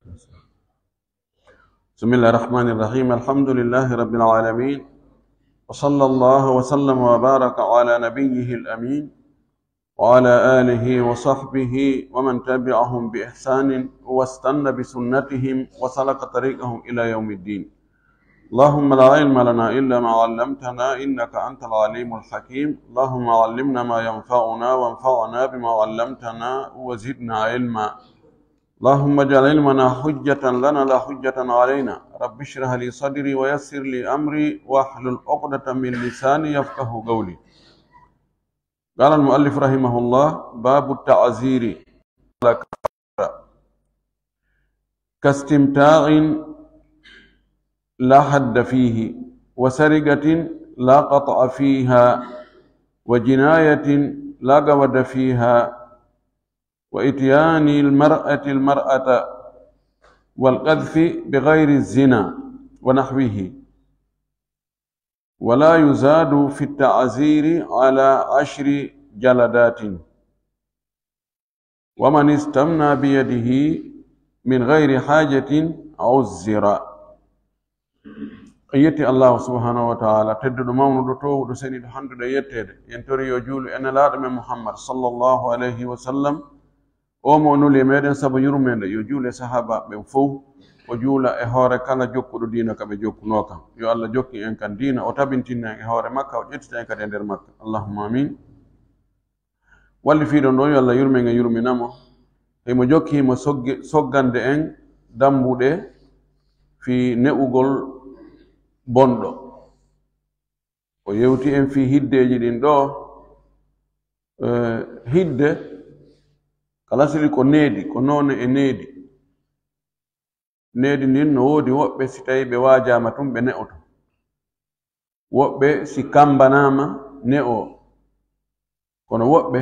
بسم الله الرحمن الرحيم. الحمد لله رب العالمين، وصلى الله وسلم وبارك على نبيه الأمين وعلى آله وصحبه ومن تبعهم بإحسان واستنى بسنتهم وسلك طريقهم إلى يوم الدين. اللهم لا علم لنا إلا ما علمتنا إنك أنت العليم الحكيم. اللهم علمنا ما ينفعنا وانفعنا بما علمتنا وزدنا علما. اللهم اجعل علمنا حجة لنا لا حجة علينا. رب اشرح لي صدري ويسر لي أمري واحلل عقدة من لساني يفقه قولي. قال المؤلف رحمه الله: باب التعزير كاستمتاع لا حد فيه، وسرقة لا قطع فيها، وجناية لا قود فيها، وإتيان المرأة والقذف بغير الزنا ونحوه. ولا يزاد في التعزير على 10 جلدات. ومن استمنى بيده من غير حاجة عزر. يتي الله سبحانه وتعالى تدد مونو تو دو سني حمد يتede yentori yo julu en laado men Muhammad sallallahu alayhi wa sallam o mo nuli meden sabu yurmende yo jule sahaba be fof o jula e hoore kala jokkudo diina kabe jokkuno kam. Yo Allah jokki en kan diina o tabintinna e hoore makka o jettita en kadi nder makka. Allahumma amin. Walli fiido do yo Allah yurmen e yurminamo e mo jokki mo soggande en dambude fi ne'ugol bondo o yewti en fi hiddeji din do. Hidde kala sili ko needi ko noone e needi nin no woodi woɓɓe si tawi ɓe waajama tum ɓe ne'oto, woɓɓe si kambanama ne'o, kono woɓɓe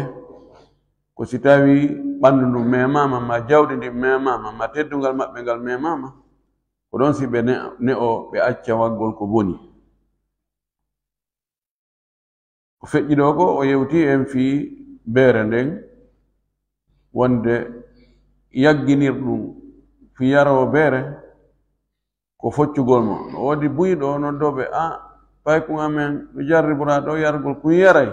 ko si tawi ɓandu ndu memama ma jawdi ndi memama ma teddungal maɓɓe ngal memama ko ɗon si ɓe ne'o ɓe acca waggol ko boni. Ko feƴƴi ɗo ko o yewti en fi beere nden wonde yagginirɗum fi yarowo beere ko foccugol mo. No woodi buyɗo noddoɓe paykun amen ɗo jarribora ɗo yargol kun yaray.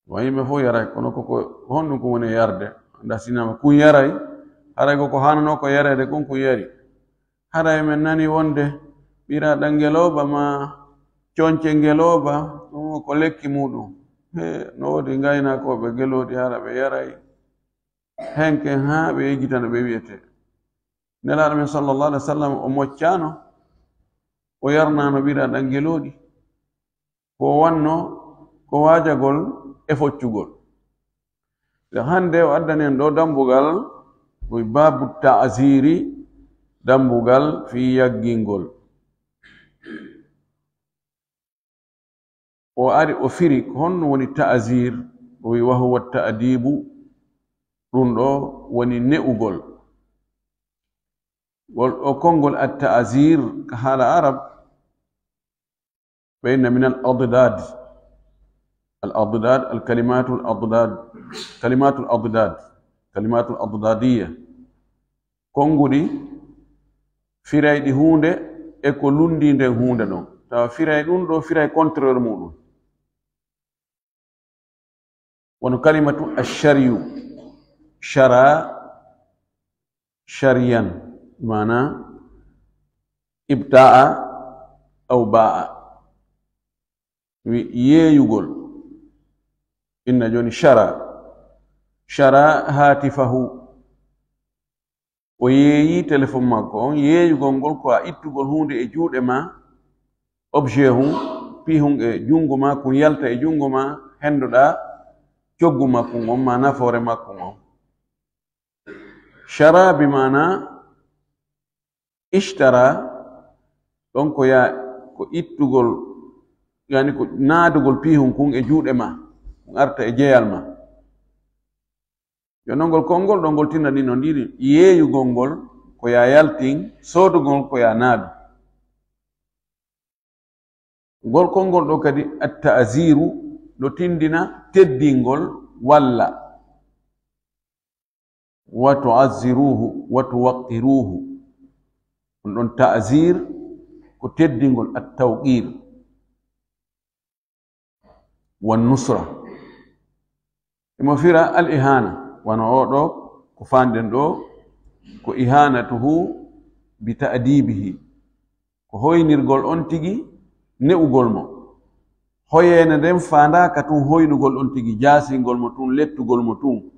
Wa yimɓe fof yaray kono koko honɗum ko woni yarde anda sinama kun yaray haray koko hanano ko yarede kun yari. Haray men nani wonde ɓiraɗa ngeloba ma conce ngeloba ko lekki muɗum. No woodi ngaynakoɓe geloɗi hara ɓe yaray henken ha ɓe yejjitano ɓe wiyete. Nelaɗo men sallallahu alaihi wa sallam o moccano o yarnano ɓiraɗa ngeloɗi ko wanno ko waajagol e foccugol. Hande o addani en ɗo dambugal babu ta'ziri, dambugal fi yaggingol. O ari o firi ko honno woni ta'zir, o wi wa huwa ta'dibu, ɗum ɗo woni ne'ugol. O kongol at-ta'zir ka haala arab bayna min al-adad al-kalimatu al-adadiyya, konguɗi firayɗi hunde e ko lundi nden hunde ɗon. Tawa firay ɗum ɗo firay contraire muɗum. wono kalimatu ash-sharyu, shara shariyan mana ibta'a aw ba'a, yeeyugol. Inna joni shara hatifahu, o yeeyi téléphone makko on. Yeeyugol ngol ko a ittugol hunde e juuɗe ma, objet hum pihum e jungo ma, kun yalta e jungo ma, hendoɗa coggu makko on ma nafoore makko on. Shara bi mana ishtara, ɗon ko ittugol, yani ko naadugol pihum kun e juuɗe ma, kun arta e jeyal ma. Yo nongol kongol ɗo ngol tinna ɗi no ndiri. Yeeyugol ngol ko ya yaltin, soodugol ko ya naadu. Ngol kongol ɗo kadi at-ta'ziru ɗo tindina teddingol walla وتعزروه وتوقروه. دون تعزير كتدين التوقير والنصرة. إما فيرا الإهانة ونعود كفاندن دو كإهانته بتأديبه كهوي نرغل أنتجي نؤغل مو هوي ندم فاندا كتون هوي نغل أنتجي جاسي نغل متون لتو غل متون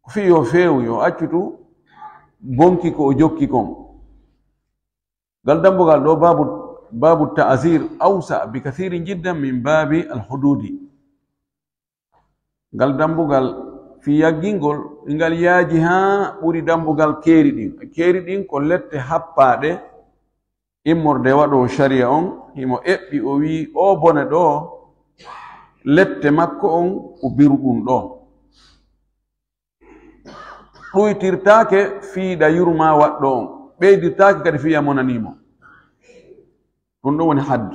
في يو فيو يو أكتو بونكي كو جوكي كون. قال دمبو قال دو باب التعزير أوسع بكثير جدا من باب الحدود. قال دمبو قال في يجينغول إنقال ياجيها وري دمبو قال كيري دين كولت حبا دي إمور دي وادو شريعون إمو إبي أوي أو بونه دو لت مكو وبيرغون دو روي تيرتاك في دا يرما وادو بيدي تاك كده في يمونا نيمو كندو وني حد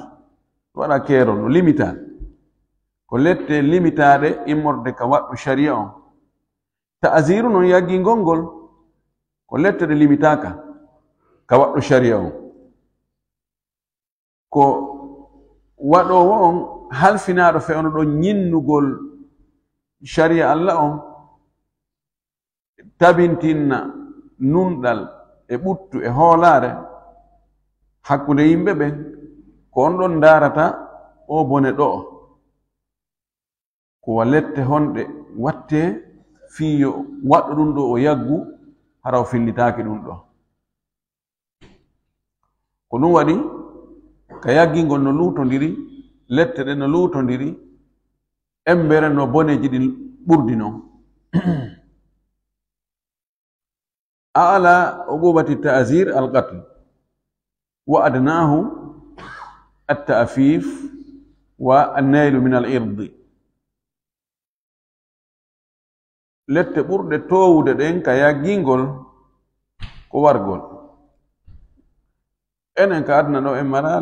ولا كيرون ليميتا كولت ليميتا دي إمور دي كواتو شريعون تأزيرو نو ياجي ngongol ko lettere limitaka ka waddo sharia on ko wado on halfinaado fe on do nyinnugol sharia Allah on tabintinna nundal e buttu e hoolare hakkunde yimbe be ko on don darata o bone do ko walette honde watte fiyo waɗɗo ɗum ɗo o yaggu hara o fillitaaki ɗum ɗo. Ko ɗum waɗi ka yaggingol no luutondiri lette ɗe no luutondiri embere no boneji ɗi ɓurdi non. أعلى عقوبة التعزير القتل وأدناه التأفيف والنيل من الإرض. lette ɓurde towude ɗen ka yaggingol ko wargol. Enen ka adna ɗo en mara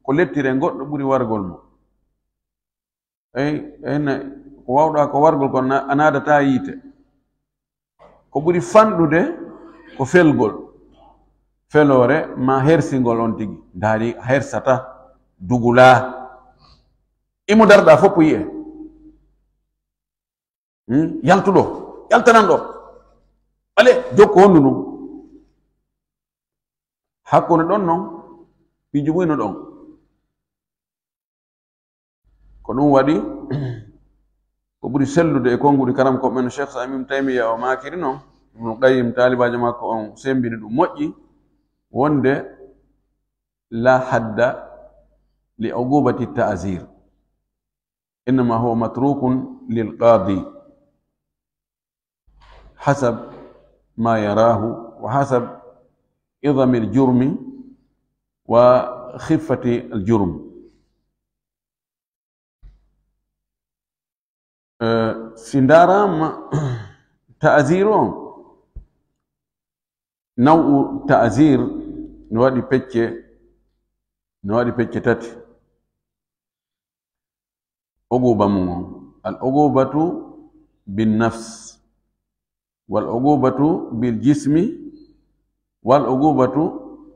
ko lettire goɗɗo ɓuri wargol mo. En ko wawɗa ko wargol ko a nadata yiite. Ko ɓuri fanɗude ko felgol felore ma hersingol on tigi ndaari hersata dugula imu darɗa fopp yi'e yaltuɗo yaltanan ɗo ale jokko hondu ɗum hakkunde ɗon noon piiju ɓuyno ɗon ko ɗum waɗi ko ɓuri sellude e konngudi karam ko men Cheikh Ibn Taymiya o makiri noon Ibn Qayyim talibajo makko on sembini ɗum moƴƴi wonde la hadda li uqubati ta'zir innama huwa matrukun lil qadi حسب ما يراه وحسب عظم الجرم وخفة الجرم. سندارام تعزيرهم نوع تعزير نوادي بيتش تاتي عقوبة العقوبة بالنفس والعقوبة بالجسم والعقوبة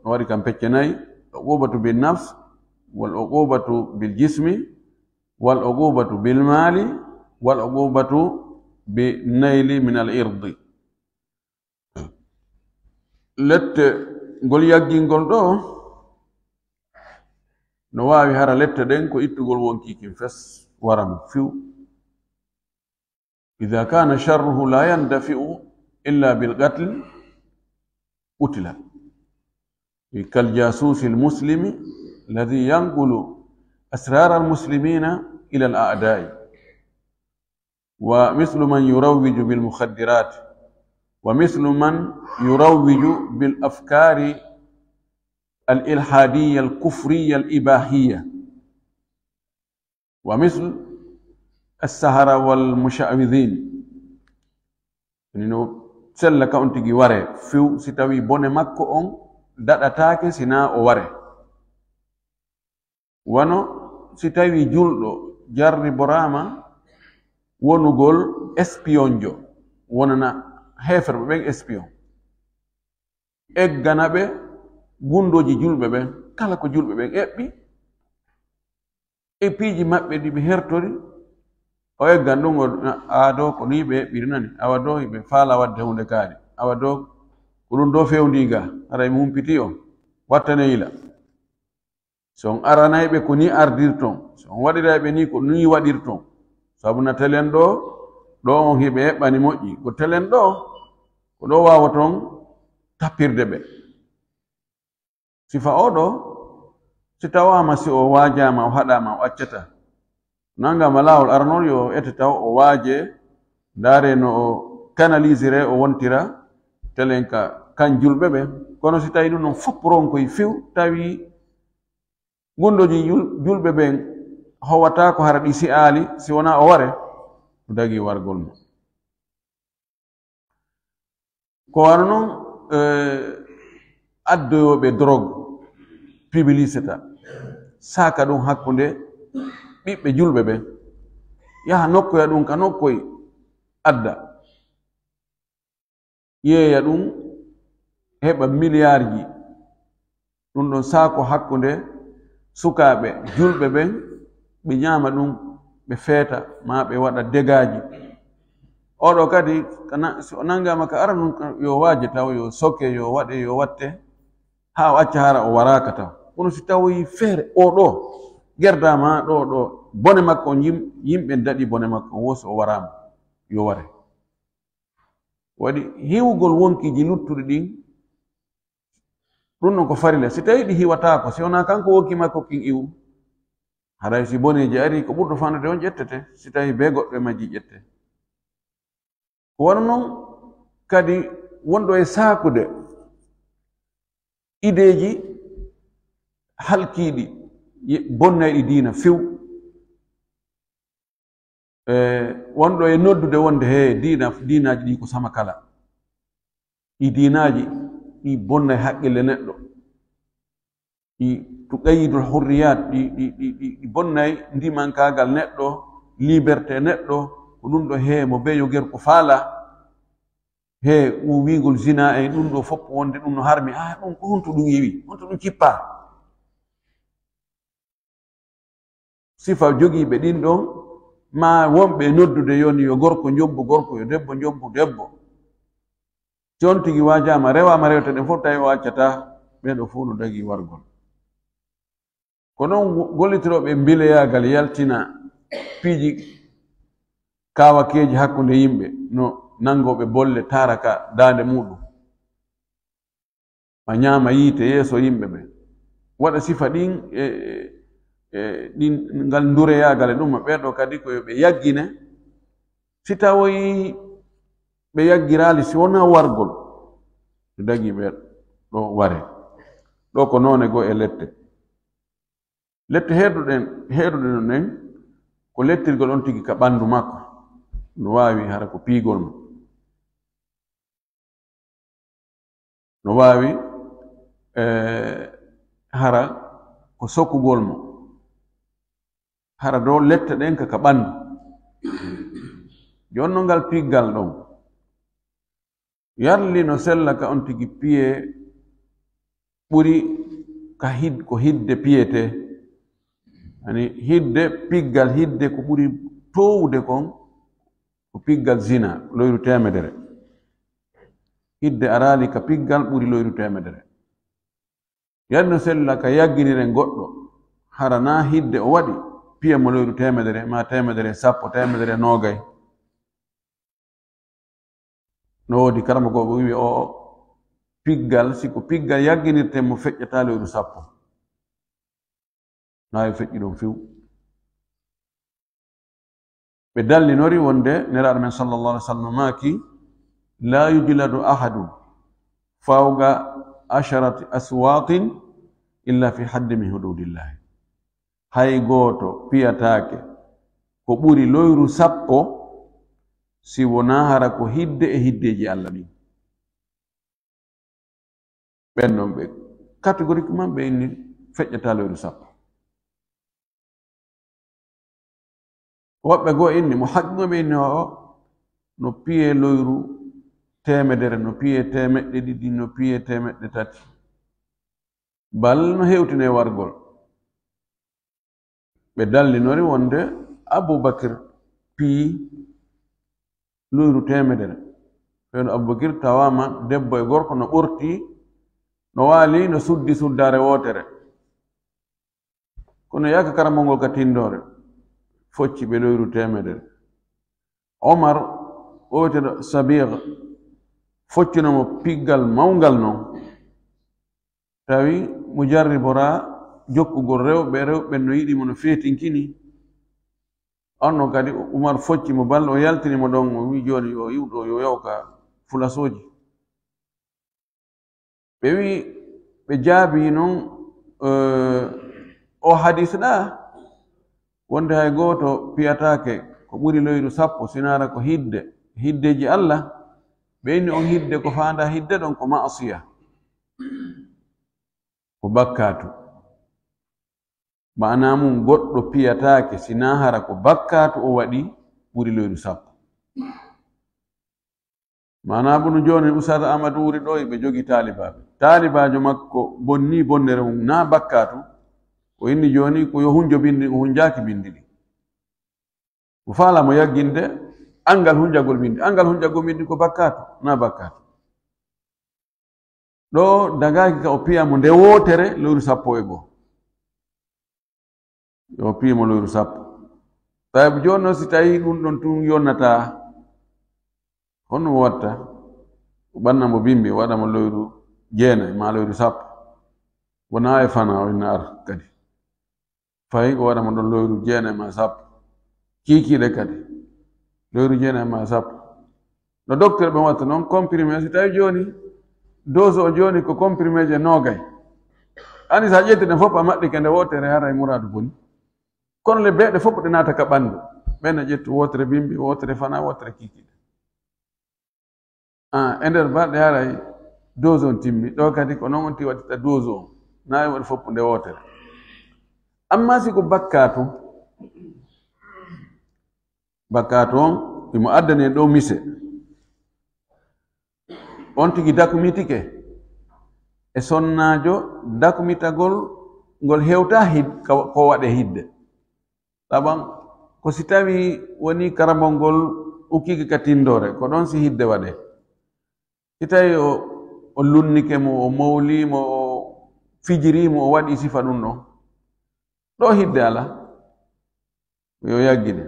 نواري كم بيتشناي عقوبة بالنفس والعقوبة بالجسم والعقوبة بالمال والعقوبة بالنيل من الإرض. لت قول يجين قول دو نواوي هارا لت دينكو إتقول وانكي كنفس ورم فيو إذا كان شره لا يندفع إلا بالقتل قتل كالجاسوس المسلم الذي ينقل أسرار المسلمين إلى الأعداء ومثل من يروج بالمخدرات ومثل من يروج بالأفكار الإلحادية الكفرية الإباحية ومثل السهرة والمشعوذين إنه سلك أنت جواره فيو ستوي بون مكو أون داتاك سنا أواره وانو ستوي جولو جاري براما ونقول اسبيونجو وننا heferɓe ɓen espion eggana ɓe gundoji julɓe ɓen kala ko julɓe ɓen eɓɓi e piiji maɓɓe ɗi ɓe hertori o eggan ɗum awa dow ko ni ɓe eɓɓiri nani awa dow ɓe faala wadde hunde kaari awa dow ko ɗum dow fewndiga ara mi humpiti on wattane yila so on aranayɓe ko ni ardirton so on waɗirayɓe ni ko ni waɗirton sabu na telen ɗo on hiɓe eɓɓani moƴƴi ko telen ɗo ko ɗo wawa ton tappirde ɓe sifa oɗo si tawama si o waajama o haɗama o accata nangama laawol aranol yo ete taw o waaje ndaare no o canalisire o wontira telen kan julɓe ɓe kono si tawi ɗum noon fopporon koye few tawi gundoji julɓe ɓen howata ko hara ɗi si aali si wona o ware o dagi wargol mo ko wano noon addoyoɓe drogue publicita saka ɗum hakkunde ɓiɓɓe julɓe ɓen yaha nokkoya ɗum ka nokkoye adda yeeya ɗum heɓa milliard ji ɗum ɗon saako hakkunde sukaaɓe julɓe ɓen ɓe ñaama ɗum ɓe feeta ma ɓe waɗa dégaji oɗo kadi so nangama ka ara ɗum yo waaje taw yo sokke yo waɗe yo watte ha o acca hara o waraka taw kono si tawoyi feere oɗo gerdama ɗo bone makko on yimɓe daɗi bone makko on wosi o warama yo ware waɗi hiwgol wonkiji luttuɗi ɗin ɗum ɗon ko farila si tawi ɗi hiwatako si wona kanko wonki makko kin iwu haray si boneji ari ko ɓurɗo fandude on ƴettete si tawi be goɗɗo e majji ƴette ko wano noon kadi wonɗo e saakude ideji halkiɗi bonnayɗi diina few wonɗo e noddude wonde he diinaji ɗi ko sama kala ɗi diinaji ɗi bonnay haqqille neɗɗo ɗi tuqayidul hurriyat ɗi bonnay ndimankagal neɗɗo liberté neɗɗo ko ɗum ɗo he mo beyo ger ko faala he wigol zina en ɗum ɗo fopp wonde ɗum no harmi ɗum ko honto ɗum yiwi honto ɗum cippa sifa jogiiɓe ɗin ɗon ma wonɓe noddude yoni yo gorko jobbo gorko yo debbo jobbo debbo jon tigi waajama rewama rewte ɗen fof tawi o accata ɓeɗo fof no dagi wargol ko noon gollitiroɓe mbileyagal yaltina piiji kawakeji hakkunde yimɓe no nangoɓe bolle taraka dande muɗum ma ñaama yiite yeeso yimɓe ɓe waɗa sifa ɗin ɗin ngal dureyagal e ɗum ɓeɗo kadi ko yoɓe yaggine si tawoyi ɓe yaggirali si wona wargol ɓe dagi ɓe ɗo ware ɗo ko none go e lette heeɗuɗen no nen ko lettirgol on tigi ka ɓandu makko no wawi hara ko piigol mo no wawi hara ko sokkugol mo hara dow lette ɗen ka ɓandu jonno ngal piggal ɗon yarli no sella ka on tigi piye ɓuri ko hidde piyete ani hidde piggal hidde ko ɓuri towude kon ko piggal zina loyru temedere hidde arali ka piggal ɓuri loyru temedere yarli no sella ka yagginiren goɗɗo hara na hidde o waɗi piya mo loyru temedere ma temedere sappo temedere nogay no wodi karama ko wiwi o piggal siko piggal yagginirte mo feƴƴata loyru sappo nawi feƴƴi ɗum few ɓe dallinori wonde neraɗo men sallallahu alaihi wasallam maki la yujladu ahadun fawga 10 aswatin illa fi haddi min hududillahi hay gooto piyataake ko ɓuri loyru sappo si wona hara ko hidde e hiddeji Allah ɗin ɓen ɗon ɓe catégoriquement ɓe inni feƴƴata loyru sappo woɓɓe goo inni mo haqqingoɓe inni o no piye loyru temedere no piye temedde ɗiɗi no piye temedde tati bal no hewtine wargol ɓe dallinori wonde Aboubakir pii luyru temedere ɓeno Aboubakir tawama debbo e gorko no ɓorti no waali no suddi suddare wotere kono yaka karamol ka tindore focci ɓe luyru temedere Omar oteɗo Sabir foccinomo piggal mawngal noon tawi mo jarribora jokkugol rewɓe no yiɗimo no feetinkini onno kadi Umar focci mo balɗe o yaltinimo ɗon o wi joni yo iwɗo yo yawka fulasoji ɓe wi ɓe jaabi noon o hadis ɗa wonde hay goto piyatake ko ɓuri loyru 10 sinara ko hiddeji Allah ɓe inni on hidde ko fanda hidde ɗon ko ma'siya ko bakkatu mana mum goɗɗo piyatake sina hara ko bakkatu o waɗi ɓuri loyru 10 mana bunu joni Oustaz Amadou wuri ɗo ɓe jogi talibajo makko bonni bonnere mum na bakkatu o inni joni ko yo hunjo bindi o hunjaki bindi ɗi o faalamo yagginde angal hunjagol bindi ko bakkatu na bakkatu ɗo dagaki ka o piyamo nde wotere loyru 11 yo piyamo loyru 10 tawi joni no si tawi ɗum ɗon tun yonnata honno watta o ɓannamo bimbi o waɗamo loyru 9 ma loyru 10 wona e fana o inna ar kadi fayi ko waɗamo ɗon loyru 9 ma 10 kikiɗe kadi loyru 9 ma 10 no docteur ɓe watta noon comprimé si tawi joni dose o joni ko comprimé je 20 ani sa ƴetti ɗen fof a maɗɗike nde wotere hara e mouradu boni kono le beɗe fof ɗe naata ka ɓandu ɓenne ƴetti wotere bimbi wotere fana wotere kikiɗe e nder balɗe haray dose on timmi ɗo kadi ko noon on ti waɗita dose o nayi waɗi fof nde wotere amma si ko bakkatu on imo addane ɗo mise on tigi dakumitike e sonnajo dakumitagol ngol hewta ko waɗe hidde ɗaɓan ko si tawi woni karamol ngol ukkiki ka tindore ko ɗon si hidde waɗe si tawi o lunnike mo o mawlimo o fijirimo o waɗi sifa ɗum ɗon ɗo hidde ala yo yaggine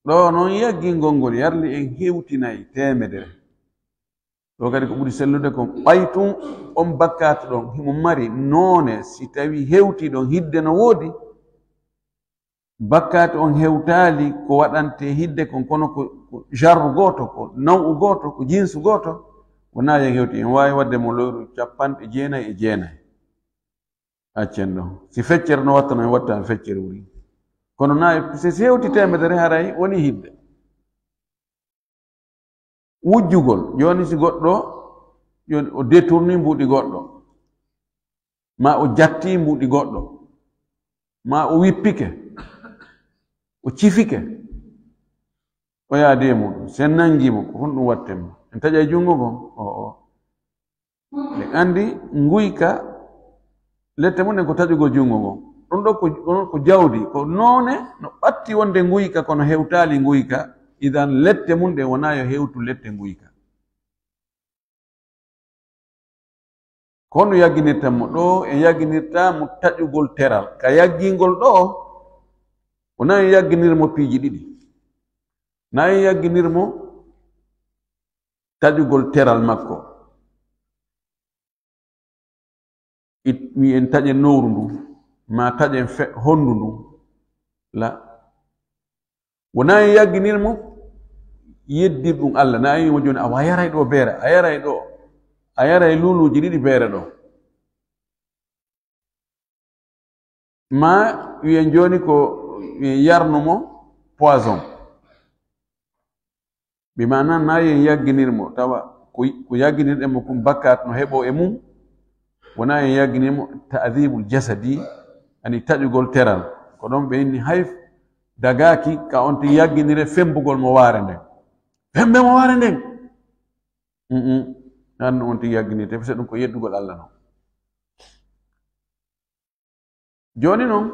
ɗo noon yaggingol ngol yarli en hewtinayi temedere ɗo kadi ko ɓuri sellude ko ɓaytum on bakkatu ɗon himo mari noone si tawi hewti ɗon hidde no woodi bakkatu on hewtali ko waɗante hidde kon kono ko jarru goto ko nawu goto ko jinsu goto wona yen hewti en wawi wadde mo loyru 99 accen ɗon si feccere no watta no en watta feccere wuri kono na si hewti temedere haray woni hidde wujjugol joni si goɗɗo joni o détourni mbuɗi goɗɗo ma o jatti mbuɗi goɗɗo ma o wippike o cifike o yaadi e muɗum sen nangimo ko honɗum wattemo en taƴa e junngo ngon en andi nguyka lette mumen ko taƴugo junngo ngon ɗum ɗo ko jawdi ko noone no ɓatti wonde nguyka kono hewtali nguyka idan lette mum ɗe wona yo hewtu lette nguyka ko honno yagginirta mo ɗo e yagginirta mo taƴugol teral ka yaggingol ɗo wona yo yagginirmo piiji ɗiɗi na yo yagginirmo taƴugol teral makko wi en taƴen nowru ndu ma taƴen honndu ndu la wona yo yagginirmo yeddir ɗum Allah na yimo joni awa yaray ɗo beere a yaray ɗo a yaray luluji ɗiɗi beere ɗo ma wiyen joni ko wiyen yarnumo poison ɓi mana na yen yagginirmo tawa ko yagginirɗenmo kum bakkat no heɓo e mum wona yen yagginirmo ta'dibul jasadi ani taƴugol teral ko ɗon ɓe inni hay dagaki ka on ti yagginire fembugol mo waare nden fembe mo ware nden an on tigi yaggini te se ɗum ko yeddugol Allah non joni noon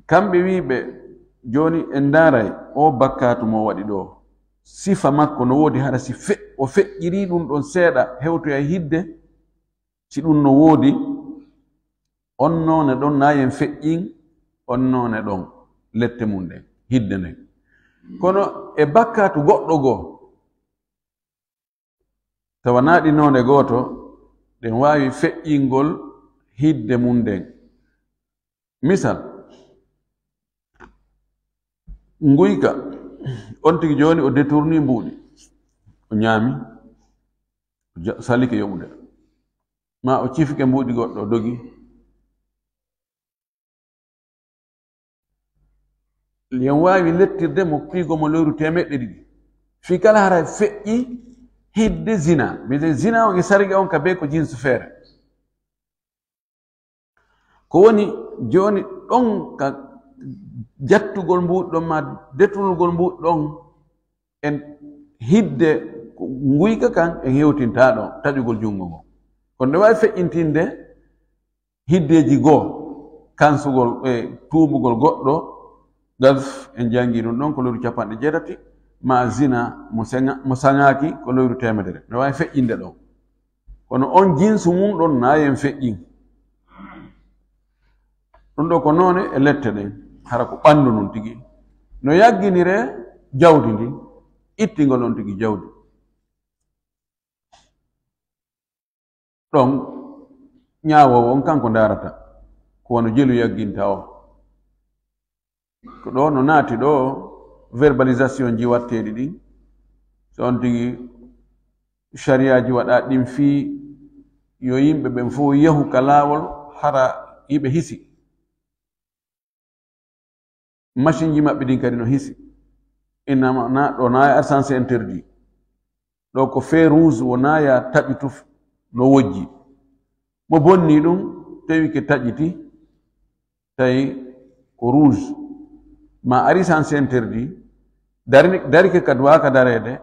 kamɓe wiɓe joni en ndaray o bakkatu mo waɗi ɗo sifa makko no woodi haɗa si o feƴƴiri ɗum ɗon seeɗa hewtoya hidde si ɗum no woodi on none ɗon nayen feƴƴin on none ɗon lette mum ɗen hidde nden kono e bakkatu goɗɗo goo tawa naɗi none gooto ɗen wawi feƴƴingol hidde mum nden misal nguyka on tigi joni o détourni mbuuɗi o ñaami o salike yoɓude ma o cifike mbuuɗi goɗɗo o dogi yen wawi lettirde mo piigomo lewru temeɗɗe ɗiɗi fi kala hara feƴƴi hidde zina mide zina on e sarga on ka be ko jinsu feere ko woni joni ɗon ka jattugol mbuɗɗon ma deturnugol mbuɗɗon en hidde nguyka kan en hewtinta ɗon taƴugol jungo ngo kono nde wawi feƴƴintinde hiddeji goo kansugol e tuubugol goɗɗo gaf en jangi ɗum ɗon ko lewru capanɗe jeetati ma zina mo saŋaki ko lewru temedere nde wawi feƴƴinde ɗon kono on jinsu mum ɗon nayen feƴƴin ɗum ɗo ko noone e lette ɗen hara ko ɓandu nun tigi no yagginire jawdi ndi ittingol on tigi jawdi ɗon ñaawowo on kanko darata ko wono jelu yagginta o ko ɗo no naati ɗo verbalisation ji watteɗi ɗin so on tigi sharia ji waɗa ɗin fii yo yimɓe ɓen fof yahu ka laawol hara yiɓe hisi machine ji maɓɓe ɗin kadi no hisi innama na ɗo naya essence interdit ɗo ko fait rouge wo naya taƴi tuf no wojji mo bonni ɗum tawi ke taƴiti tawi ko rouge ma ari essence interdit darike ka duwa ka darede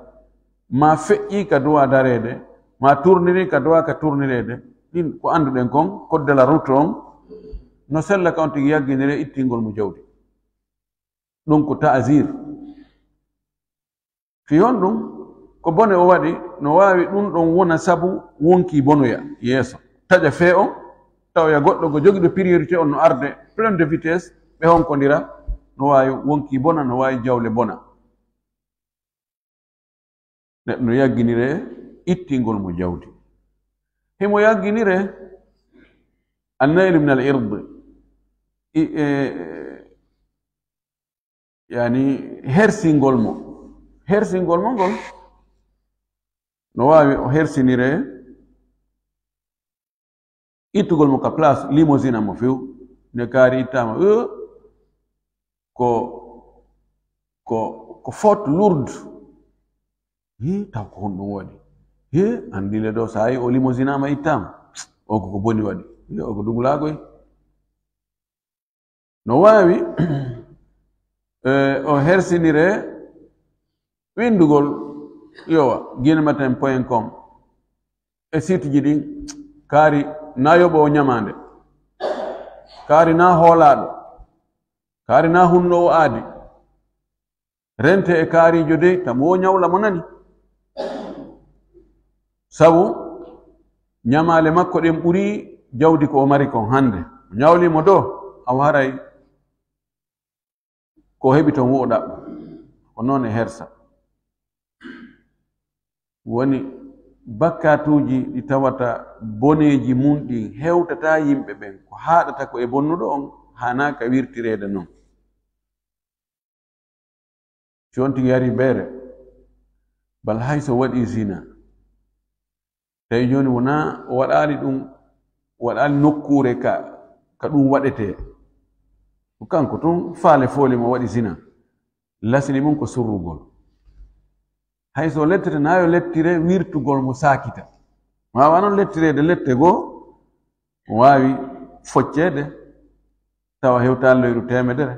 ma feƴƴi ka duwa darede ma tourniri ka duwa ka tournirede ɗin ko anduɗen kon code de la route on no sella ka on tigi yagginire ittingol mo jawdi ɗum ko taasir fi on ɗum ko bone o waɗi no wawi ɗum ɗon wona sabu wonki bonoya yeeso taƴa fee on tawya goɗɗo go jogiɗo priorité on no arde plein de vitesse ɓe honkodira no wawi wonki bona no wawi jawle bona neɗɗo no yagginire ittingol mo jawdi himo yagginire annailu min al ird yani hersingol mo ngol no wawi o hersinire ittugol mo ka place limousine mo few ne kaari ittama ko faute lourde taw ko honɗum waɗi andile ɗo sa yi o limousine ama ittama o ko boni waɗi o ko duglagoy no wawi o hersinire windugol yowa guinematin.com e site ji ɗin kaari na yoɓo o ñamande kaari na hoolaɗo kaari na hunnowo aadi rente e kaarijo dey tamo o ñawla mo nani sabu ñamale makko ɗen ɓuri jawdi ko o mari kon hande o ñawlimo do aw haray ko heɓi ton wo ɗaɓɓo ko noon e hersa woni bakkatuji ɗi tawata boneji mum ɗin hewtata yimɓe ɓen ko haɗata ko e bonnuɗo on hanaka wirtirede noon si on tigi yari beere bal hay so waɗi zina tawi joni wona o waɗali ɗum waɗali nokkure ka ɗum waɗete ko kanko tun faale foole mo waɗi zina lasini mum ko surrugol hay so lettete nayo lettire wirtugol mo sakita wawa noon lettirede lette goo mo wawi foccede tawa hewtalloyru temedere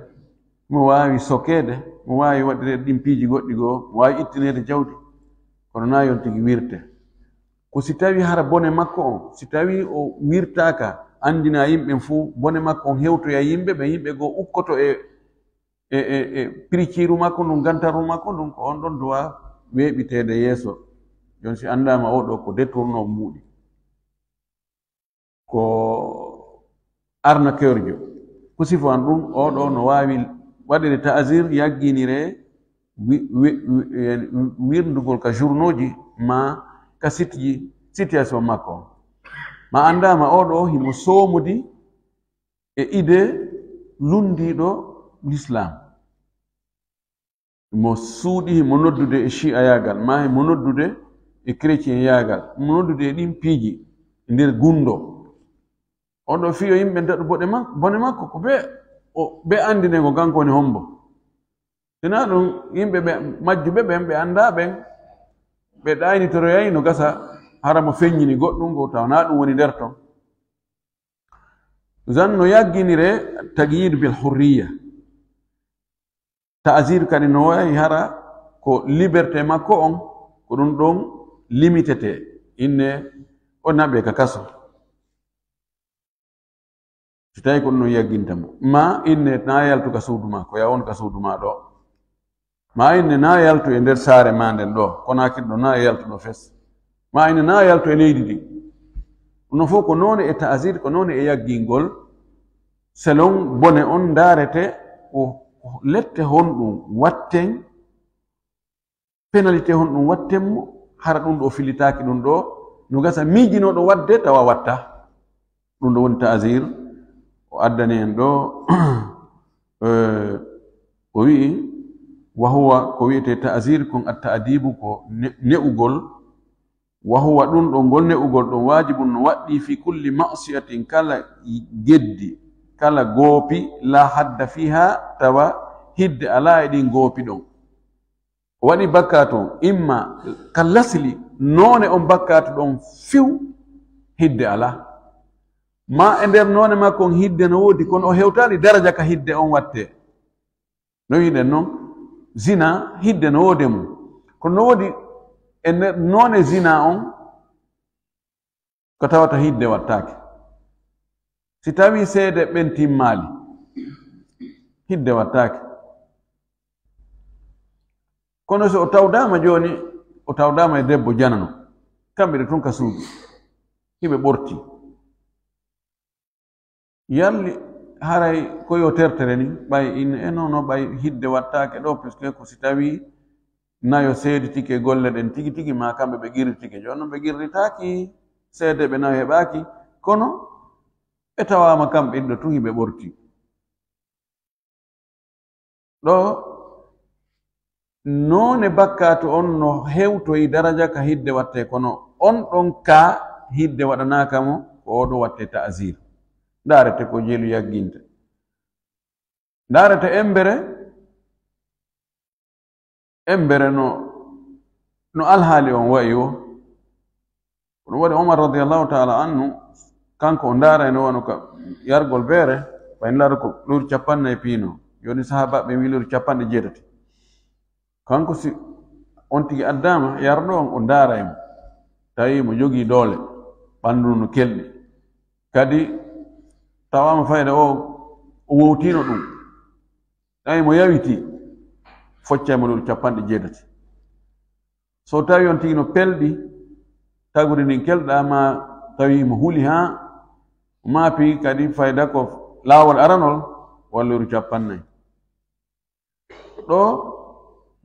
mo wawi sokede mo waawi waɗireede ɗin piiji goɗɗi goo mo waawi ittineede jawdi kono naa yon tigi wirte ko si tawii hara bone makko on si tawii o wirtaaka anndina yimɓe fuu bone makko on hewtoya yimɓe ɓe yimɓe goo ukkoto e piriciiru makko ndun gantaru makko ndun ko on ɗon duwa weeɓiteede yeeso jon si anndaama o ɗo ko détourno muuɗi ko arnakeurjo ko sifan ɗum o ɗo no waawi waɗire taasir yagginire wirndugol ka journaux ji ma ka site ji situation makko on ma anndama oɗo himo soomudi e idée lundiɗo l'islam mo suuɗi himo noddude e chia yagal ma himo noddude e chrétien yagal mo noddude e ɗin piiji nder gundo oɗo fiyo yimɓe daɗu bone makko ko ɓe andine ko kanko woni hombo sina ɗum yimɓe ɓe majjuɓe ɓen ɓe annda ɓen ɓe ɗaynitoroyayi no gasa hara mo feññini goɗɗum go tawna ɗum woni nder ton zan no yagginire tagyid bil hurriya taasir kadi no wayi hara ko liberté makko on ko ɗum ɗon limitete inne o naɓe ka kaso si tawi ko ɗum non yagginta mo ma inne na yaltu ka suudu ma ko yawon ka suudu ma ɗo ma inne na yaltu e nder saare ma nden ɗo kono hakkille ɗo na yaltu ɗo fes ma inne na yaltu e leydi ndi ɗum fof ko noone e taasir ko noone e yaggingol selon bone on ndaarete ko lette honɗum watten pénalité honɗum wattenmo hara ɗum ɗo filitaaki ɗum ɗo no gasa miijinoɗo wadde tawa watta ɗum ɗo woni taasir o addani en ɗo o wi'i wa huwa ko wiyete taasir kon atta'dibu ko ne'ugol wa huwa ɗum ɗo ngol ne'ugol ɗon wajibun no waɗɗi fi kulli ma'siyatin kala geddi kala goopi la hadda fiha tawa hidde ala e ɗin goopi ɗon o waɗi bakkatu on imma ka lasli noone on bakkatu ɗon fiw hidde ala ma e nder noone makko on hidde no woodi kono o hewtali daraja ka hidde on watte no wiɗen noon zina hidde no woode mum kono no woodi e nder noone zina on ko tawata hidde wattake si tawi seede ɓen timmaali hidde wattake kono so o tawdama joni o tawdama e debbo janano kamɓe ɗe tun ka suudu hiɓe ɓorti yalli haray koyo tertere ni ɓay in e nono ɓay hidde wattake ɗo puisque ko si tawi nayo seeditike golle ɗen tigi tigi ma kamɓe ɓe girritike joni noon ɓe girritaki seede ɓe nayo heɓaki kono ɓe tawama kamɓe ɗiɗo tun hiɓe ɓorti ɗo noone bakkatu on no hewtoyi daraja ka hidde watte kono on ɗon ka hidde waɗanaka mo ko oɗo watte taasir ndarete ko jeelu yagginta ndarete embere no alhaali on wayi o ɗum waɗi omar radiallahu taala anhu kanko o ndaarayno wano ka yargol beere ɓay laara ko lori capannayi piino joni sahabaɓe wi lori capanɗe jeetati kanko si on tigi addama yarɗo on o ndaaraymo tawi mo jogii doole ɓanndu no kelɗi kadi tawama fayda o wowtino ɗum tawi mo yawiti foccaymo lori capanɗe jeetati so tawi on tigi no pelɗi taguri ndin kelɗama tawi mo huli ha maapi kadi fayda ko laawol aranol walla lori capannayi ɗo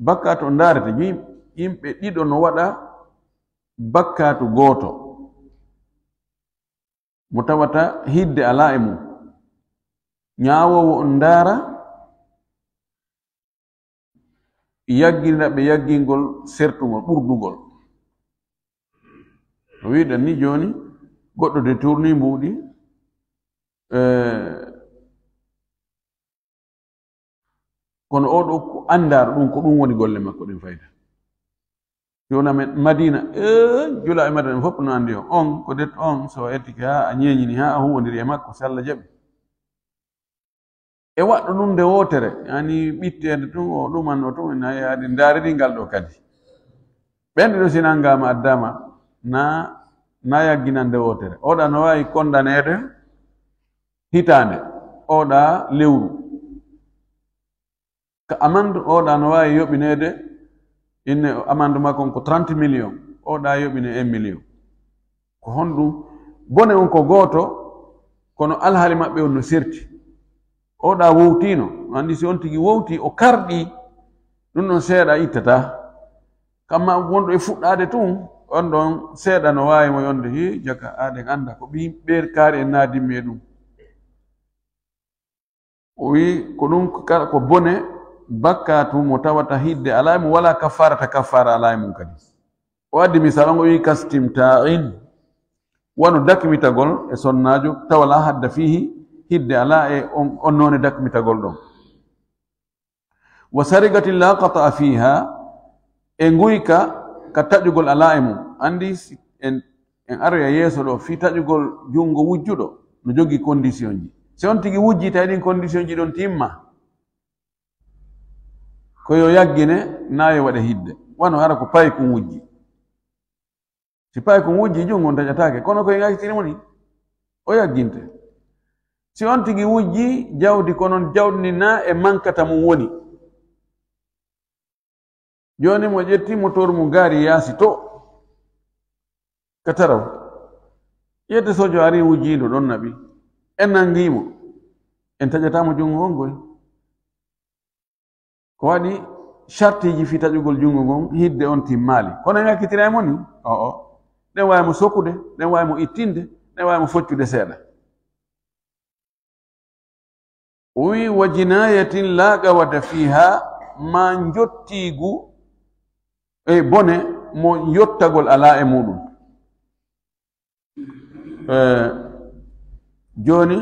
bakkatu o ndaarete yimɓe ɗiɗo no waɗa bakkatu gooto mo tawata hidde ala e mum ñaawowo on ndaara yaggina ɓe yaggingol sertugol ɓurdugol no wiɗen ni joni goɗɗo de tourni mbuuɗi kono oɗo ko andar ɗum ko ɗum woni golle makko ɗin fayda joni men madina jula e madina fof no andi on ko det on so ettike ha a ñeñini ha a huwodiri e makko so Allah jaɓi e waɗɗo ɗum nde wotere yani ɓittede tun o ɗumanno tun na yaadi ndaaridi ngal ɗo kadi ɓenɗe ɗo sinangama addama na yagginan nde wotere oɗa no wawi kondanede hitande oɗa lewru ka amandu oɗa no wawi yoɓinede inne amandu makon ko 30 millions oɗa yoɓine 1 million ko honɗum bone on ko gooto kono alhaali maɓɓe on no serti oɗa wowtino andi si on tigi wowti o karɗi ɗum ɗon seeɗa ittata kamma wonɗo e fuɗɗade tun on ɗon seeɗa no wawi mo yonde he jaka aɗen anda ko ɓer kaari en naadimmi e ɗum o wi ko ɗum ko bone bakkatu mo tawata hidde ala mo wala kaffarata kaffara ala mum kadi o addi misal on o wi kastimta'in wano dakmitagol e sonnajo tawala hadda fihi hidde ala e on none dakmitagol ɗon wa sarigati la qata'a fiha e nguyka ka taƴugol ala e mum andi en aroya yeeso ɗo fi taƴugol jungo wujjuɗo no jogi condition ji si on tigi wujji tawi ɗin condition ji ɗon timma ko yo yaggine na yo waɗa hidde wano hara ko payi kum wujji si payi kum wujji jungo on taƴatake kono koye ngakkitiri moni o yagginte si on tigi wujji jawdi konon jawdi ndi na e mankata mum woni joni mo ƴetti motor mum gaari yaasi to ka taraw ƴette sojo ari wujjindo ɗon naɓi en nangimo en taƴatamo jungo on goy ko waɗi chartiji fi taƴugol jungo gon hidde on timmali kono en ngakkitira e moni o ɗen wawi mo sokkude ɗen wawi mo ittinde ɗen wawi mo foccude seeɗa o wi wa jinayatin la gawata fiha ma jottigu e bone mo yottagol ala e muɗum joni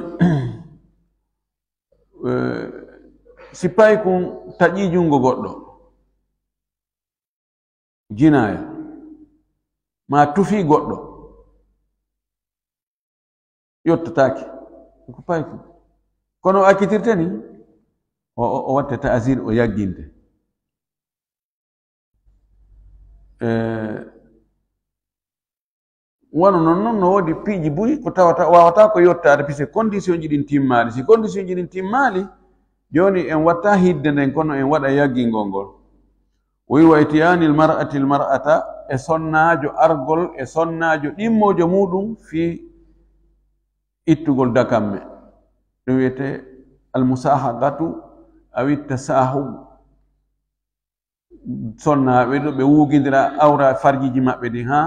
si payi kum taƴi jungo goɗɗo jinaya ma tufi goɗɗo yottatake ko payi kum kono o accitirte ni o watte ta'asir o yagginte wono noon no woodi piiji buyi ko tawata wawata ko yottade puisque condition ji ɗin timmali si condition ji ɗin timmali joni en watta hidde nden kono en waɗa yaggingol ngol o wi wa itiyani lmar'ati lmar'ata e sonnajo argol e sonnajo ɗimmojo muɗum fi ittugol dakamme ɗum wiyete almusahagatu awi tasahub sonnaɓe ɗo ɓe wugidira awra farjiji maɓɓe ɗi ha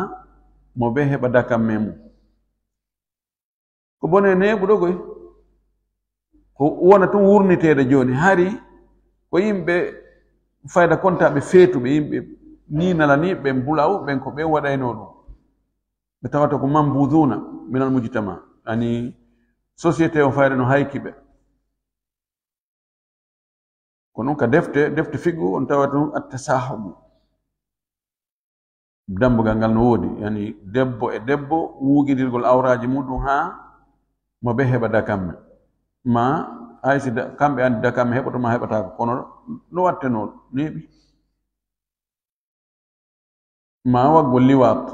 mo be heɓa dakamme mum ko bone neɓuɗo goy ko wona tun wurnitede joni hari ko yimɓe fayda kontaɓe feetuɓe yimɓe ni nala ni ɓe mbulaw ɓen ko ɓe waɗayno ɗum ɓe tawata ko mambuduna minal mujtama ani société o fayda no haykiɓe ko noon ka defte figgu on tawata ɗum attasahubu dambugal ngal no woodi yani debbo e debbo wuugidirgol awraji muɗum ha mo ɓe heɓa dakamme ma haysi kamɓe andi dakamme heɓotoma heɓatako kono no watteno neeɓi ma waggo liwat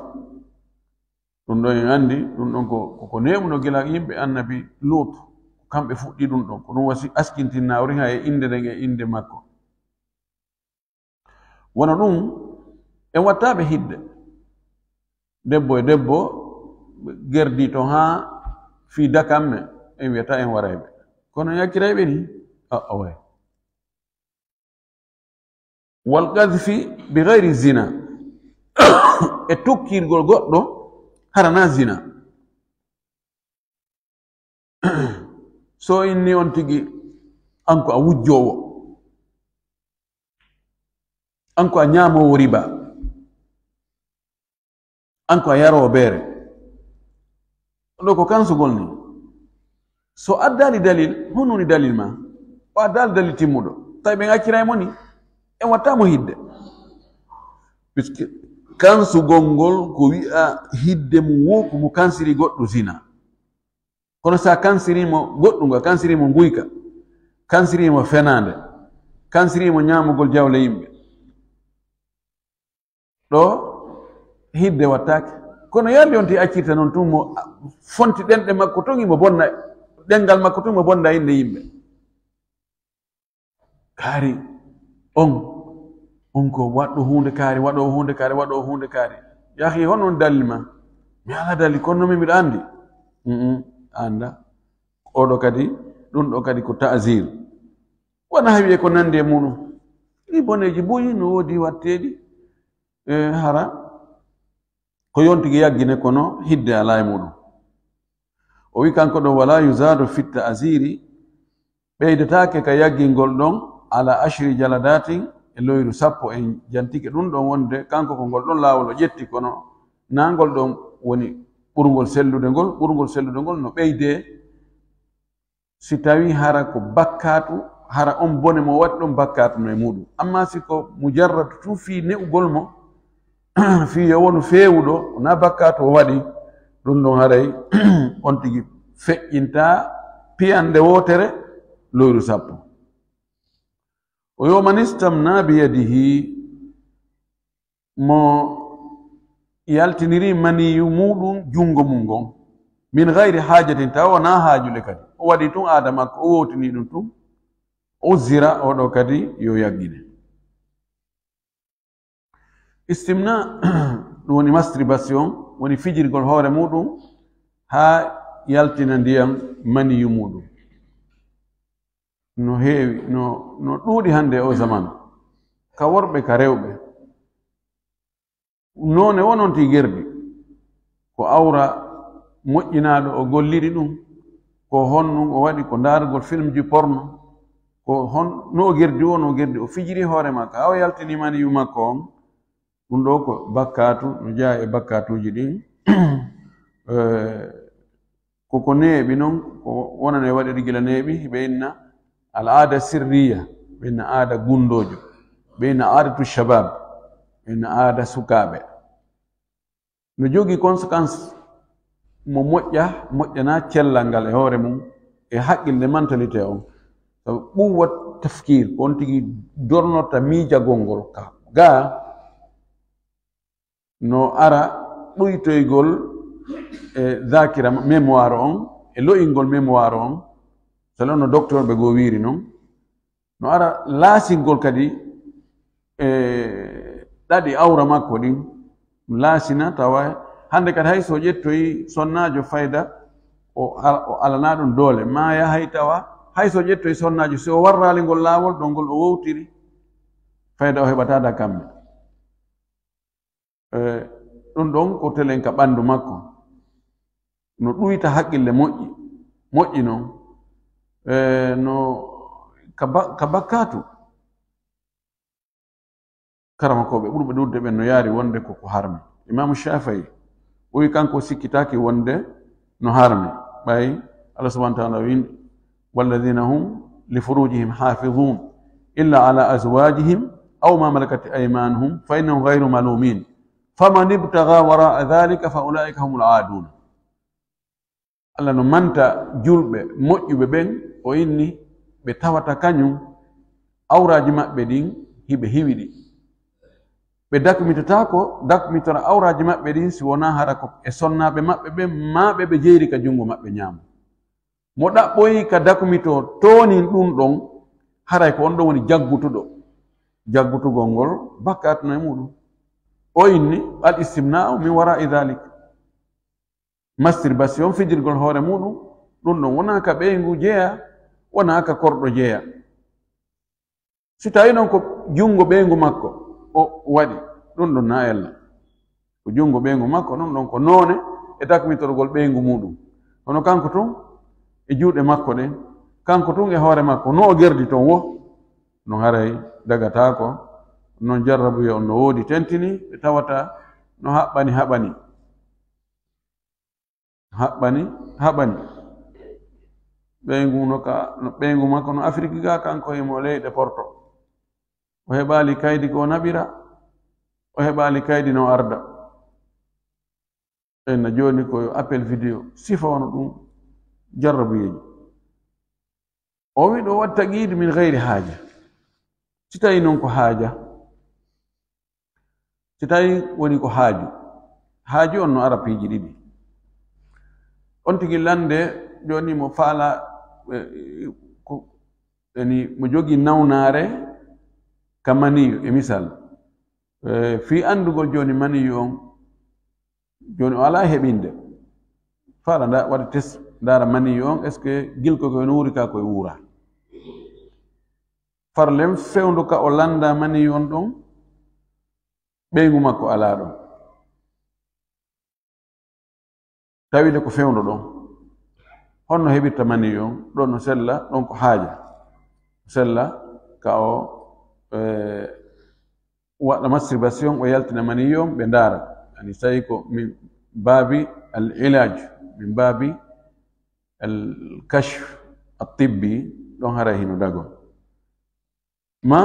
ɗum ɗon en andi ɗum ɗon ko neɓuno gila yimɓe annabi lut kamɓe fuɗɗi ɗum ɗon ko ɗum wasi askintinnawri ha e inde nden e inde makko wono ɗum en wattaɓe hidde debbo e debbo gerdi to ha fi dakamme en wiyata en warayɓe kono yakkirayɓe ni way wal qadfi bi gayri zina e tokkirgol goɗɗo harana zina so inni on tigi anko a wujjowo anko a ñamowo riba anko a yarowo beere ɗo ko kansugol ni so addali dalil honuni dalil ma o addali dalil timmuɗo tawi ɓe accira mo ni en wattamo hidde puisque kansugol ngol ko wi'a hidde mum wo ko mo kansiri goɗɗo zina kono sa kansirimo goɗɗum a kansirimo nguyka kansirimo fenande kansirimo ñamugol jawle yimɓe ɗo hidde wattake kono yalde on ti accirta noon tun mo fonti ɗenɗe makko tun imo bonna ɗengal makko tun mo bonna inde yimɓe kaari on ko waɗɗo hunde kaari waɗo hunde kaari waɗo hunde kaari yahi honon dalli ma mi ala dalli kono noon mbiɗa andi anda oɗo kadi ɗum ɗo kadi ko ta'zir wona ha wiye ko nandi e muɗum ɗi boneji boyi no woodi watteɗi hara ko yontigi yaggine kono hidde ala e muɗum o wi kanko ɗo wala yusadu fit ta'ziri ɓeydetake ka yaggingol ɗon ala ashri jaladatin e loyru sappo en jantike ɗum ɗon wonde kanko ko ngol ɗon laawol o ƴetti kono nangol ɗon woni ɓurgol sellude ngol no ɓeyde si tawi hara ko bakkatu hara on bone mo waɗi ɗon bakkatu no e muɗum amma si ko mujarratu tun fi ne'ugol mo fi yo wonu feewuɗo na bakkatu o waɗi ɗum ɗon haray on tigi feƴƴinta piyande wotere loyru sappo o yo man istamna biyadihi mo yaltiniri maniyu muɗum jungo mum gon min gayri hajatin tawa wona haajule kadi o waɗi tun aada makko o wotini ɗum tun o zira oɗo kadi yo yaggine istimna ɗum woni masturbation woni fijirgol hoore muɗum ha yaltina ndiyam maniyu muɗum no heewi no ɗuuɗi hande o zaman ka worɓe ka rewɓe none wononti gerdi ko awra moƴƴinaɗo o golliri ɗum ko honnum o waɗi ko ndaargol film ji porno ko hon no o gerdi o gerdi o fijiri hoore makko ha o yaltini maniyu makko on ɗum ɗo ko bakkatu no jeeya e bakkatuji ɗin koko neeɓi noon ko wonane waɗiri gila neeɓi ɓe inna al aada sirriya ɓe inna aada gundojo ɓe inna aadatu shabab ɓe inna aada sukaɓe no jogii conséquence mo moƴƴana cellal ngal e hoore mum e haqqille mentalité on sabu ɓuwat tafkir ko on tigi dornorta miijagol ngol ka ga no ara ɗoytoygol e zakira mémoire on e loyingol mémoire on salo no docteur ɓe goo wiiri noon no ara laasingol kadi e ɗaɗi awra makko ɗin laasina tawa hande kadi hay so ƴettoyi sonnajo fayda o alana ɗum doole ma yahay tawa hay so ƴettoyi sonnajo si o warrali ngol laawol ɗo ngol o wowtiri fayda o heɓatada kamɓe ɗum ɗon ko telen ka ɓandu makko no ɗuyta haqqille moƴƴi noon no ka bakkatu karamakoɓe ɓurɓe ɗurde ɓen no yaari wonde koko harmi imamu Shafi'i o wi kanko sikkitaki wonde no harmi ɓay Allah subhanahu wa ta'ala win walladhina hum li furujihim hafizun illa ala azwajihim aw ma malakat aymanuhum fa innahum ghayru malumin faman ibtagha wara'a dhalika fa ulaika humul aadun Allah no manta julɓe moƴƴuɓe ɓen o inni ɓe tawata kañum awraji maɓɓe ɗin hiɓe hiwiɗi ɓe dakmitora awraji maɓɓe ɗin si wona hara ko e sonnaɓe maɓɓe ɓe ma ɓe jeyri ka jungo maɓɓe ñaama mo ɗaɓɓoyi ka dakmito toonin ɗum ɗon haray ko on ɗon woni jaggutugol ngol bakkatno e muɗum o inni al istimna'u min wara'i dhalik masturbation fijirgol hoore muɗum ɗum ɗon wona ka ɓeygu jeeya wona ka korɗo jeeya si tawi noon ko jungo ɓeygu makko o waɗi ɗum ɗon na ella ko jungo ɓeygu makko ɗum ɗon ko noone e dakmitorgol ɓeygu muɗum kono kanko tun e juuɗe makko ɗen kanko tun e hoore makko no o gerdi toon wo no haray dagatako non jarrabu yo on no woodi tentini ɓe tawata no haɓɓani ɓeygu no ɓeygu makko no Afrique ga kanko emo leyɗe porto o heɓali kaydi ko naɓira o heɓali kaydi no arda enna joni koyo appel vidéo sifa wono ɗum jarrabuyeji o wi ɗo watta qiidi min gayri haaja si tawi noon ko haaja si tawi woni ko haaju on no ara piiji ɗiɗi on tigi lande joni mo faala mo jogi nawnaare ka maniyu e misal fi andugol joni maniyu on joni o ala heɓinde faala nda waɗa test ndaara maniyu on est ce que gilko koye no wuuri ka koye wuura farlem fewndu ka o landa maniyu on ɗon ɓeygu makko ala ɗon tawide ko fewndu ɗon honno heɓirta maniyu on ɗon no sella ɗon ko haaja sella ka o waɗa masturbation o yaltina maniyu on ɓe ndaara ani tawi ko min baabi al ilaj min baabi al kashf atibbi ɗon hara hino dago ma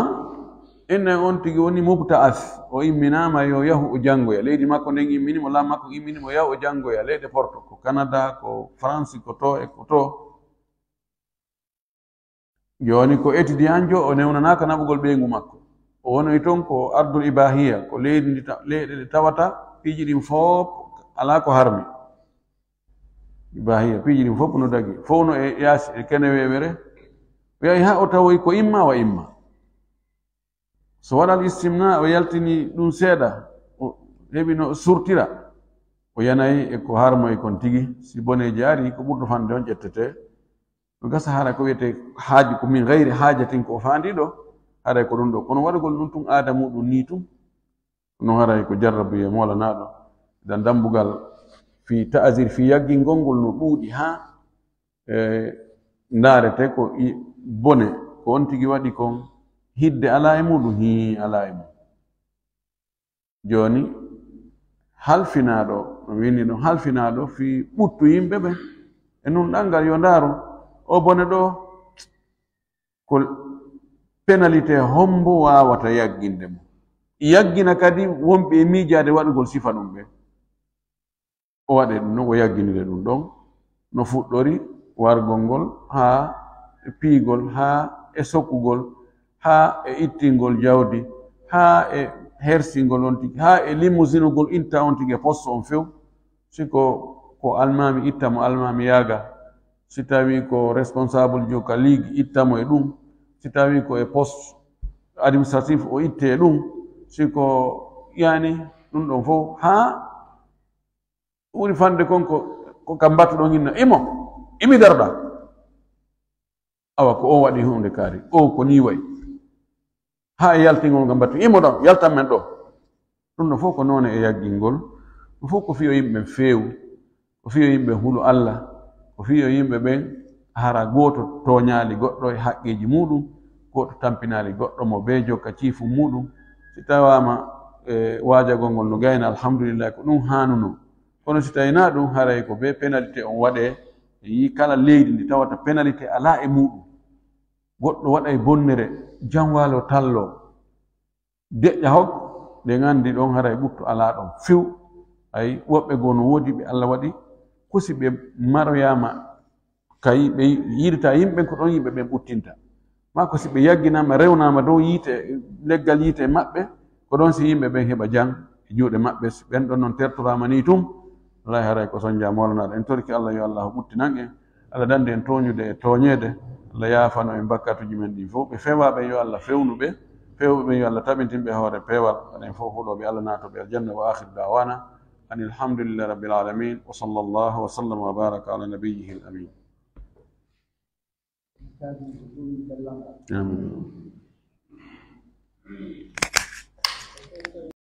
inne on tigi woni mubta'ath o imminama yo yahu o janngoya leydi makko nden imminimo laamu makko imminimo yahu o janngoya leyɗe porto ko Canada ko France ko to e ko to joni ko étudiant jo o newnanaka naɓugol ɓeygu makko o wonoy toon ko ardul ibahiya ko leydi leyɗe ɗe tawata piiji ɗin fof ala ko harmi ibahiya piiji ɗin fof no dagi fof no e yaasi e kene wewere o yahi ha o tawoy ko imma wa imma so waɗal istimna o yaltini ɗum seeɗa o heɓi no surtira o yanayi e ko harmoye kon tigi si boneji ari ko ɓurɗo fande on ƴettete ɗo gasa hara ko wiyete haaji ko min gayri haajatin ko faandiɗo haray ko ɗum ɗo kono waɗugol ɗum tun aada muɗum ni tum no haray ko jarrabuye molanaɗo dan dambugal fi ta'asir fi yaggingol ngol no ɗuuɗi ha ndaarete ko bone ko on tigi waɗi kon hidde ala e muɗum hi ala e mum joni halfinaɗo no winni ɗon halfinaɗo fi ɓuttu yimɓe ɓe e nun ɗangal yo ndaaru o bone ɗo ko pénalité hombo wawata yagginde mo yaggina kadi wonɓe e miijade waɗugol sifa ɗum ɓe o waɗe ɗum ɗon o yagginire ɗum ɗon no fuɗɗori wargol ngol ha piigol ha e sokkugol ha e ittingol jawdi ha e hersingol on tigi ha e limousinugol inta on tigi e poste on few siko ko almami ittamo almami yaaga si tawi ko responsable joka ligue ittamo e ɗum si tawi ko e poste administratif o itte e ɗum siko yani ɗum ɗon fof ha ɓuri fande kon ko kam battuɗon inna imi darɗa awa ko on waɗi hunde kaari o ko ni wayi ha e yaltingol ngam battu imo ɗon yaltan men ɗo ɗum ɗo fof ko noone e yaggingol ɗum fof ko fiyo yimɓe feewu ko fiyo yimɓe hulu Allah ko fiyo yimɓe ɓen hara gooto toñaali goɗɗo e haqqeji muɗum goɗɗo tampinaali goɗɗo mo be jokka ciifu muɗum si tawama waajagol ngol no gayna alhamdulillah ko ɗum hanuno kono si tawina ɗum haray ko be pénalité on waɗe yi kala leydi ndi tawata pénalité ala e muɗum goɗɗo waɗa e bonnere janwalo tallo deƴƴa hok ɗe gandi ɗon haray ɓurto ala ɗon few ay woɓɓe goo no woodi ɓe Allah waɗi kusi ɓe maroyama kay ɓe yidata yimɓe ko ɗon yimɓe ɓen ɓuttinta ma ko si ɓe yagginama rewnama dow yiite leggal yiite maɓɓe ko ɗon si yimɓe ɓen heɓa jang e juuɗe maɓɓe ɓen ɗon noon tertorama ni tum wallahi haray ko sonja molanaɗo en torki Allah yo Allah ɓuttinan en Allah dande en toñude e toñede Allah yaafano en bakkatuji men ɗi fof ɓe fewaɓe yo Allah fewnuɓe fewɓe ɓen yo Allah taɓintinɓe hoore peewal aɗen fof huɗoɓe Allah natoɓe aljanna wa akhiru dawana an alhamdulillahi rabbil alamin wa sallallahu wa sallam wa baraka ala nabiyyihi al amin. Amin.